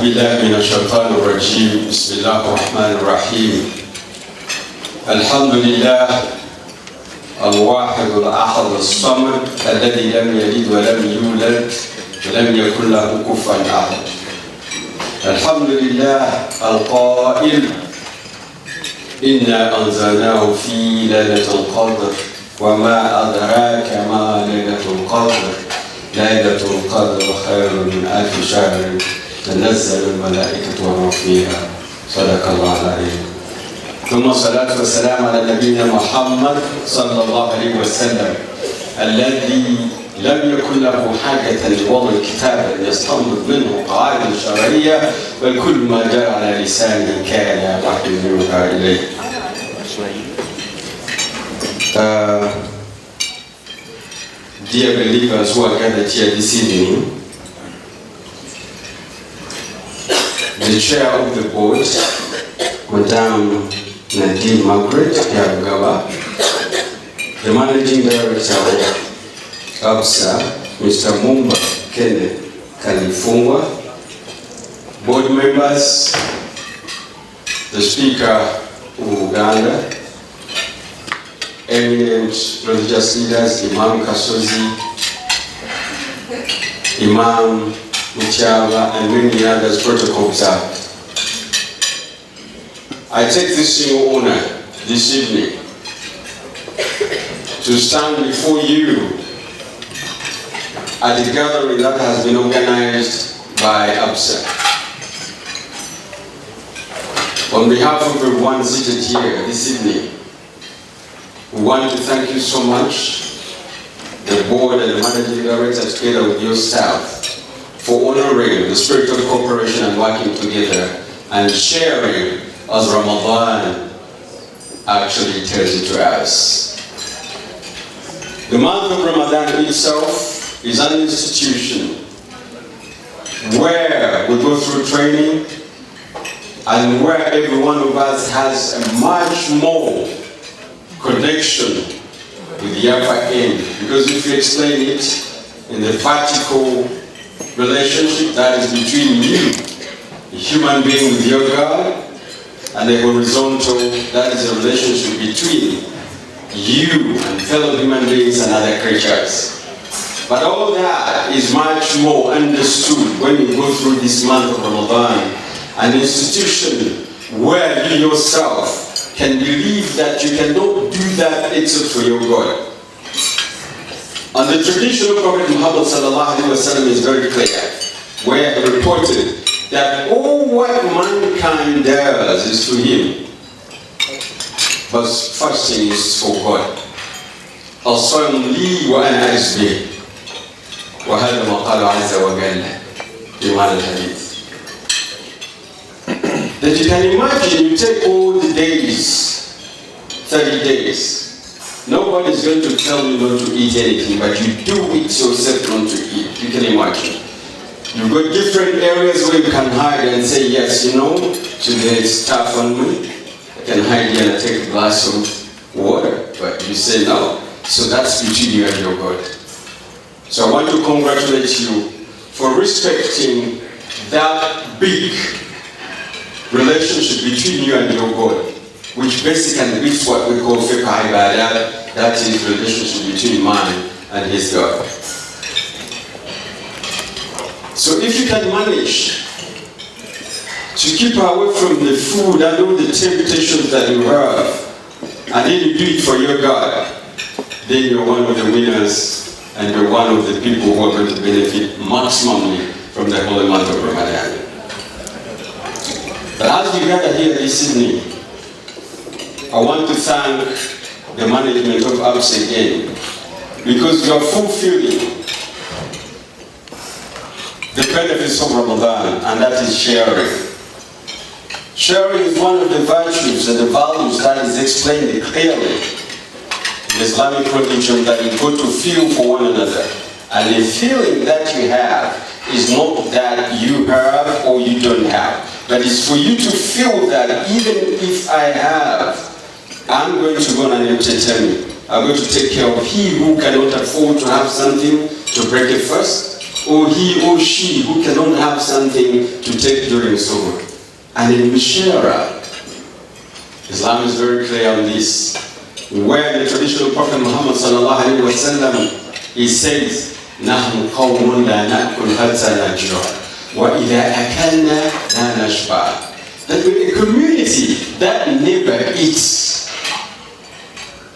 بالله من الشيطان الرجيم. بسم الله الرحمن الرحيم. الحمد لله الواحد الأحد الصمد الذي لم يلد ولم يولد ولم يكن له كفوا أحد. الحمد لله القائل إنا أنزلناه في ليلة القدر وما أدراك ما ليلة القدر ليلة القدر خير من 1000 شهر تنزل الملائكة والروح فيها. صدق الله العظيم. ثم الصلاة والسلام على نبينا محمد صلى الله عليه وسلم الذي لم يكن له حاجة لوضع كتابا يستنبط منه قواعد شرعية بل كل ما جاء على لسانه كان وحي يوحى إليه. Dear believers who are gathered here this evening, the chair of the board, Madame Nadine Margaret Yabugaba, the managing director of Absa, Mr. Mumba Kenneth Kalifungwa, board members, the speaker of Uganda, eminent religious leaders, Imam Kasozi, Imam Muchava, and many others, protocol observed. I take this single honor this evening to stand before you at the gathering that has been organized by Absa. On behalf of everyone seated here this evening, we want to thank you so much, the board and the managing director together with your staff, for honoring the spirit of cooperation and working together and sharing as Ramadhan actually tells it to us. The month of Ramadan itself is an institution where we go through training and where every one of us has a much more connection with the upper end. Because if you explain it in the vertical relationship that is between you, a human being with your God, and the horizontal, that is a relationship between you and fellow human beings and other creatures. But all that is much more understood when you go through this month of Ramadan, an institution where you yourself can believe that you cannot do that except for your God. And the tradition of Prophet Muhammad sallallahu alaihi wasallam is very clear, where he reported that all what mankind does is to him, but fasting is for God. الصوم لي وأنا أجزي وهذا ما قال عز وجل في معنى الحديث. That you can imagine, you take all the days, 30 days, nobody is going to tell you not to eat anything, but you do it yourself not to eat. You can imagine. You've got different areas where you can hide and say, yes, you know, today is tough on me. I can hide here and take a glass of water, but you say no. So that's between you and your God. So I want to congratulate you for respecting that big relationship between you and your God, which basically is what we call fiqh ibadah, that is relationship between man and his God. So if you can manage to keep away from the food and all the temptations that you have, and then you do it for your God, then you're one of the winners and you're one of the people who are going to benefit maximally from the holy month of Ramadan. But as we gather here this evening, I want to thank the management of Absa again, because you are fulfilling the benefits of Ramadan, and that is sharing. Sharing is one of the virtues and the values that is explained clearly in the Islamic religion, that you go to feel for one another. And the feeling that you have is not that you have or you don't have. But it's for you to feel that even if I have, I'm going to go and entertain you. I'm going to take care of he who cannot afford to have something to break it first. or he or she who cannot have something to take during Suhoor. And then we share out. Islam is very clear on this. Where the traditional Prophet Muhammad sallallahu alaihi wasallam, he says, نحن قوم لا نأكل حتى نجوع وإذا أكلنا لا نشبع. That we're a community that never eats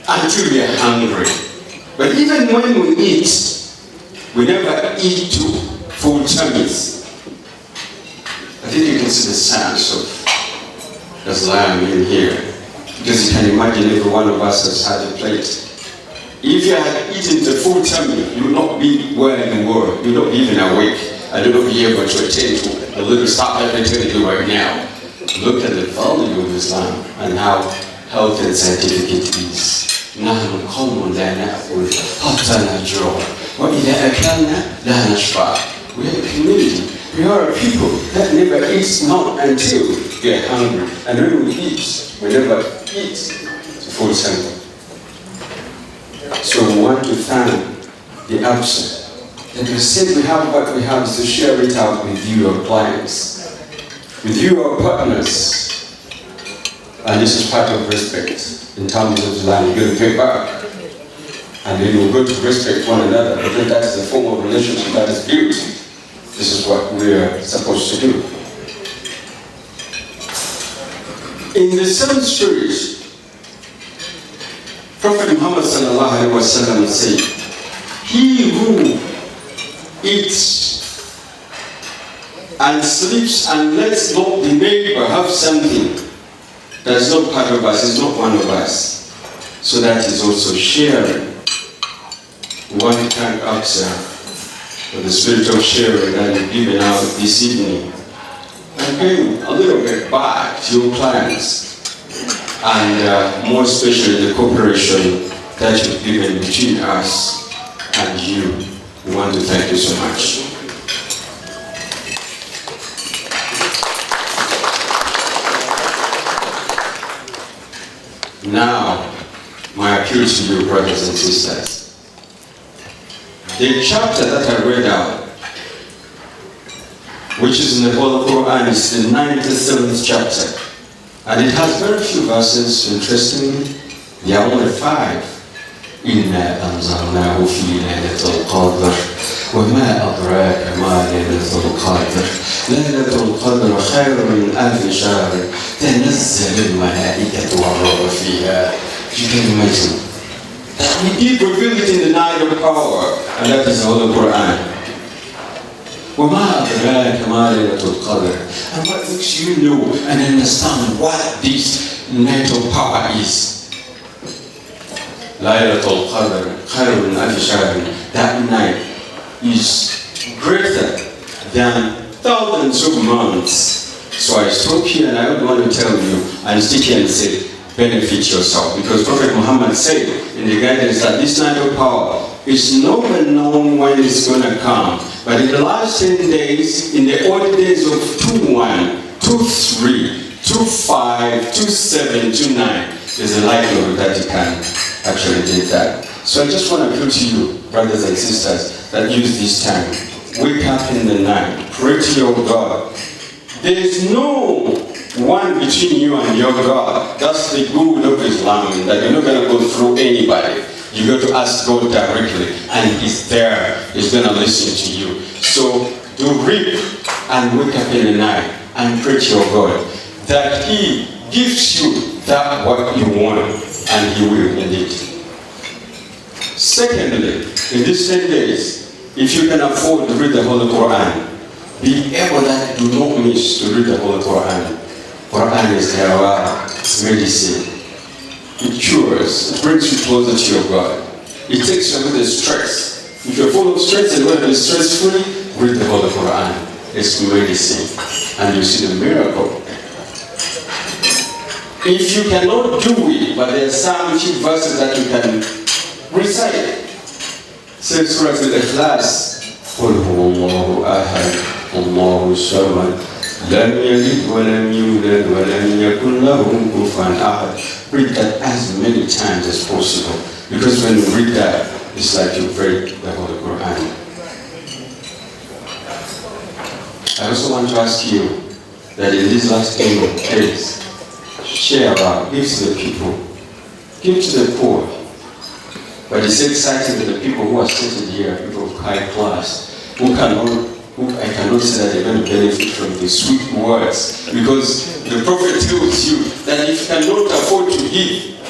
until we are hungry. But even when we eat, we never eat to full tummies. I think you can see the sense of Islam in here. Because you can imagine every one of us has had a plate. If you had eaten to full tummy, you would not be where you were. You would not be even awake. I do not be able to attend to the little stuff that I tell you right now. Look at the value of Islam and how healthy and scientific it is. نحن قوم لا نأكل حتى نجوع وإذا أكلنا لا نشبع. We are a community. We are a people that never eats not until we are hungry. And when we eat, we never eat to full tummy. So we want to thank the Absa that we said we have what we have to share it out with you, our clients. With you, our partners. And this is part of respect. In terms of Islam, you're going to pay back. And then we're going to respect one another. Because that is the form of relationship that is built. This is what we are supposed to do. In the same spirit, Prophet Muhammad sallallahu alaihi wasallam said, he who eats and sleeps and lets not the neighbor have something that is not part of us, is not one of us. So that is also sharing. We want to thank Absa for the spirit of sharing that you've given out this evening. And paying a little bit back to your clients. And more especially the cooperation that you've given between us and you. We want to thank you so much. Now, my appeal to you, brothers and sisters. The chapter that I read out, which is in the Holy Quran, is the 97th chapter. And it has very few verses, interestingly. There are only 5. إِنَّا أَنزَلْنَاهُ فِي لَيْلَةِ الْقَدْرِ وَمَا أَدْرَاكَ مَا لَيْلَةُ الْقَدْرِ لَيْلَةُ الْقَدْرِ خَيْرٌ مِنْ أَلْفِ شَهْرٍ تَنَزَّلُ الْمَلَائِكَةُ وَالرُّوحُ فِيهَا. You can imagine that we did reveal it in the night of power, and that is the Holy Quran. وَمَا أَدْرَاكَ مَا لَيْلَةُ الْقَدْرِ. And what makes you know and understand what this night of power is? لَيْلَةُ الْقَدْرِ خَيْرٌ مِنْ أَلْفِ شَهْرٍ. That night is greater than thousands of months. So I stop here and I would want to tell you and stick here and say, benefit yourself. Because Prophet Muhammad said in the guidance that this night of power is not known when it's going to come. But in the last 10 days, in the old days of 2-1, 2-3, 2-5, 2-7, 2-9, there's a likelihood that you can actually get that. So I just want to appeal to you, brothers and sisters, that use this time. Wake up in the night, pray to your God. There is no one between you and your God. That's the good of Islam, that you're not going to go through anybody. You got to ask God directly, and He's there. He's going to listen to you. So do reap and wake up in the night and pray to your God that He gives you that what you want, and He will indeed. Secondly, in these 10 days, if you can afford to read the Holy Quran, be able that do not miss to read the Holy Quran. Quran is medicine. It cures, it brings you closer to your God. It takes away the stress. If you're full of stress and want to be stress-free, read the Holy Quran. It's medicine. And you see the miracle. If you cannot do it, but there are some few verses that you can recite. Say Surah Al-Ikhlas. قُلْ هُوَ اللَّهُ أَحَدٌ اللَّهُ الصَّمَدُ لَمْ يَلِدْ وَلَمْ يُولَدْ وَلَمْ يَكُنْ لَهُ كُفُوًا أَحَدٌ. Read that as many times as possible. Because when you read that, it's like you read the Holy Quran. I also want to ask you that in these last kingdom days, share about, give to the people, give to the poor. But it's exciting that the people who are seated here are people of high class, who I cannot say that they're going to benefit from the sweet words, because the prophet tells you that if you cannot afford to give,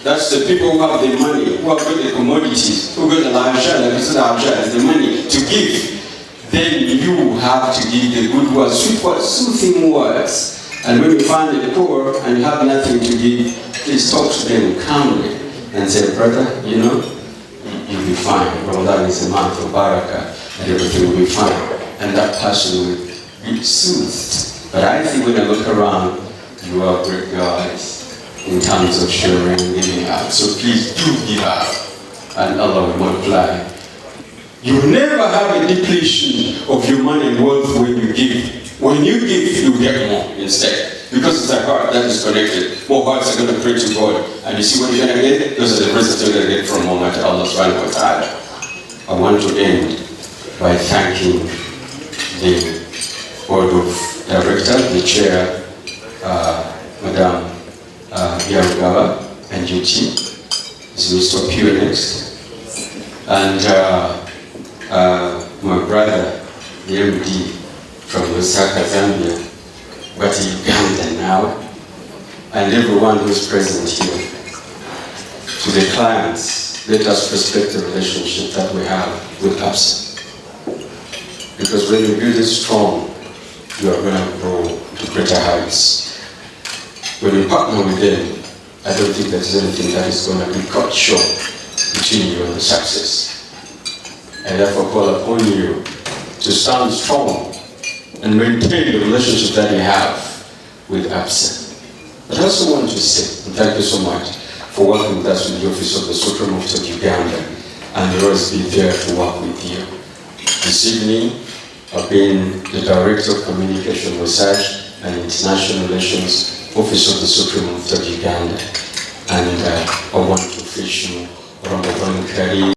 that's the people who have the money, who have got the commodities, who got the large, the money to give. Then you have to give the good words, sweet words, soothing words. And when you find the poor and you have nothing to give, please talk to them calmly and say, brother, you'll be fine. Ramadan is a month of barakah and everything will be fine. And that person will be soothed. But I think when I look around, you are great guys in terms of sharing and giving out. So please do give out, and Allah will multiply. You will never have a depletion of your money and wealth when you give. When you give, you get more instead. Because it's a heart that is connected. More hearts are going to pray to God. And you see what you're going to get? Those are the results you're going to get from Almighty Allah subhanahu wa ta'ala. I want to end by thanking the Board of Directors, the Chair, Madam Yarugaba, and UT. This is Mr. Pure next. And my brother, the MD from Musoke, Zambia, but Uganda now, and everyone who's present here. To the clients, let us respect the relationship that we have with Absa. Because when you build it strong, you are going to grow to greater heights. When you partner with them, I don't think there's anything that is going to be cut short between you and the success. I therefore call upon you to stand strong and maintain the relationship that you have with Absa. But I also want to say, and thank you so much for working with us in the office of the Supreme Court of Uganda, and you'll always be there to work with you. This evening, I've been the Director of Communication Research and International Relations, Office of the Supreme Court of Uganda, and I want to wish you Ramadhan Kareem.